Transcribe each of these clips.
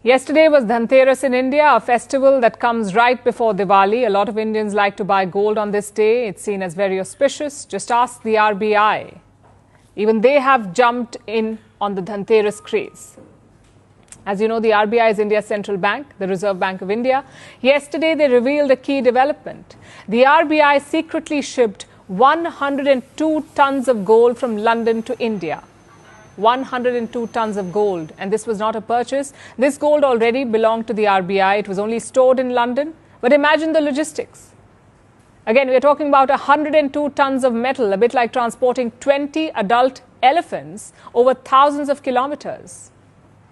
Yesterday was Dhanteras in India, a festival that comes right before Diwali. A lot of Indians like to buy gold on this day. It's seen as very auspicious. Just ask the RBI. Even they have jumped in on the Dhanteras craze. As you know, the RBI is India's central bank, the Reserve Bank of India. Yesterday, they revealed a key development. The RBI secretly shipped 102 tons of gold from London to India. 102 tons of gold, and this was not a purchase. This gold already belonged to the RBI. It was only stored in London. But imagine the logistics. Again, we're talking about 102 tons of metal, a bit like transporting 20 adult elephants over thousands of kilometers.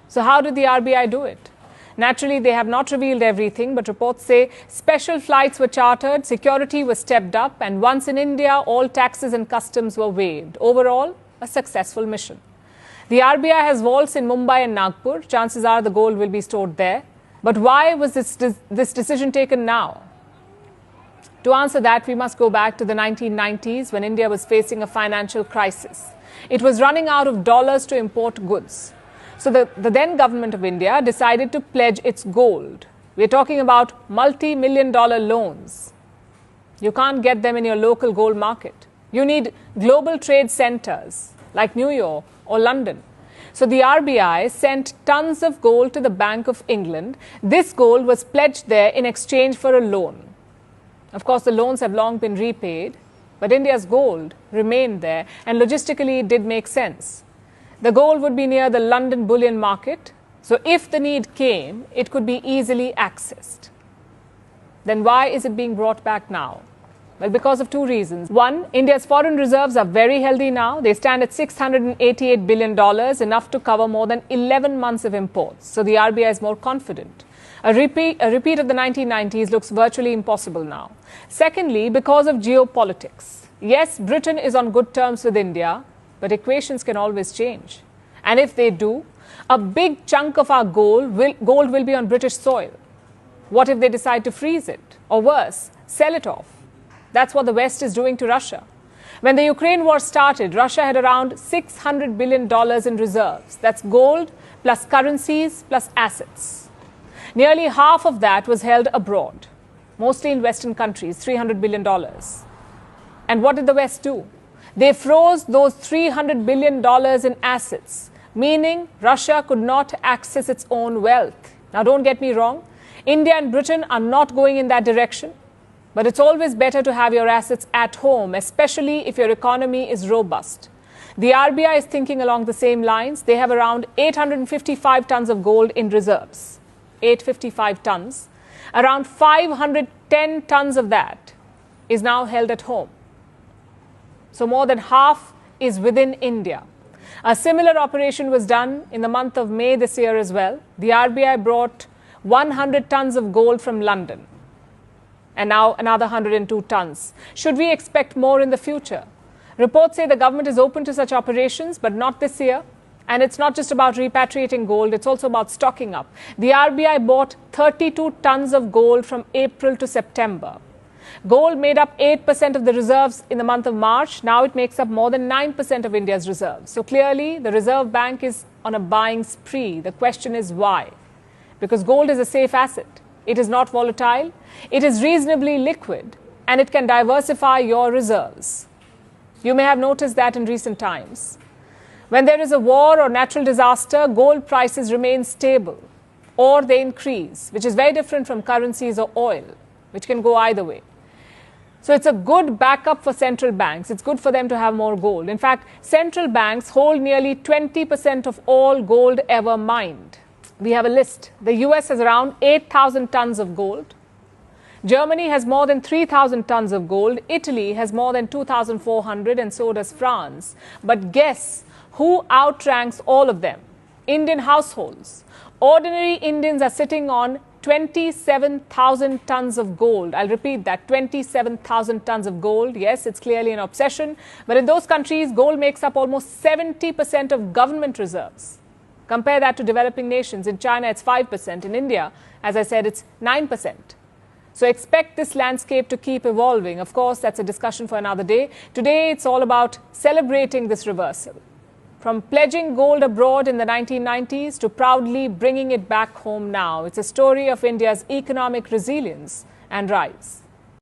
So how did the RBI do it? Naturally, they have not revealed everything, but reports say special flights were chartered, security was stepped up, and once in India, all taxes and customs were waived. Overall, a successful mission. The RBI has vaults in Mumbai and Nagpur. Chances are the gold will be stored there. But why was this decision taken now? To answer that, we must go back to the 1990s when India was facing a financial crisis. It was running out of dollars to import goods. So the then government of India decided to pledge its gold. We're talking about multi-million-dollar loans. You can't get them in your local gold market. You need global trade centers like New York or London. So the RBI sent tons of gold to the Bank of England. This gold was pledged there in exchange for a loan. Of course, the loans have long been repaid, but India's gold remained there, and logistically it did make sense. The gold would be near the London bullion market, so if the need came, it could be easily accessed. Then why is it being brought back now? Well, because of two reasons. One, India's foreign reserves are very healthy now. They stand at $688 billion, enough to cover more than 11 months of imports. So the RBI is more confident. A repeat of the 1990s looks virtually impossible now. Secondly, because of geopolitics. Yes, Britain is on good terms with India, but equations can always change. And if they do, a big chunk of our gold will be on British soil. What if they decide to freeze it? Or worse, sell it off? That's what the West is doing to Russia. When the Ukraine war started, Russia had around $600 billion in reserves. That's gold plus currencies plus assets. Nearly half of that was held abroad, mostly in Western countries, $300 billion. And what did the West do? They froze those $300 billion in assets, meaning Russia could not access its own wealth. Now, don't get me wrong. India and Britain are not going in that direction. But it's always better to have your assets at home, especially if your economy is robust. The RBI is thinking along the same lines. They have around 855 tons of gold in reserves. 855 tons. Around 510 tons of that is now held at home. So more than half is within India. A similar operation was done in the month of May this year as well. The RBI brought 100 tons of gold from London. And now another 102 tons. Should we expect more in the future? Reports say the government is open to such operations, but not this year. And it's not just about repatriating gold, it's also about stocking up. The RBI bought 32 tons of gold from April to September. Gold made up 8% of the reserves in the month of March. Now it makes up more than 9% of India's reserves. So clearly, the Reserve Bank is on a buying spree. The question is why? Because gold is a safe asset. It is not volatile, it is reasonably liquid, and it can diversify your reserves. You may have noticed that in recent times. When there is a war or natural disaster, gold prices remain stable or they increase, which is very different from currencies or oil, which can go either way. So it's a good backup for central banks. It's good for them to have more gold. In fact, central banks hold nearly 20% of all gold ever mined. We have a list. The US has around 8,000 tons of gold. Germany has more than 3,000 tons of gold. Italy has more than 2,400, and so does France. But guess who outranks all of them? Indian households. Ordinary Indians are sitting on 27,000 tons of gold. I'll repeat that, 27,000 tons of gold. Yes, it's clearly an obsession. But in those countries, gold makes up almost 70% of government reserves. Compare that to developing nations. In China, it's 5%. In India, as I said, it's 9%. So expect this landscape to keep evolving. Of course, that's a discussion for another day. Today, it's all about celebrating this reversal. From pledging gold abroad in the 1990s to proudly bringing it back home now, it's a story of India's economic resilience and rise.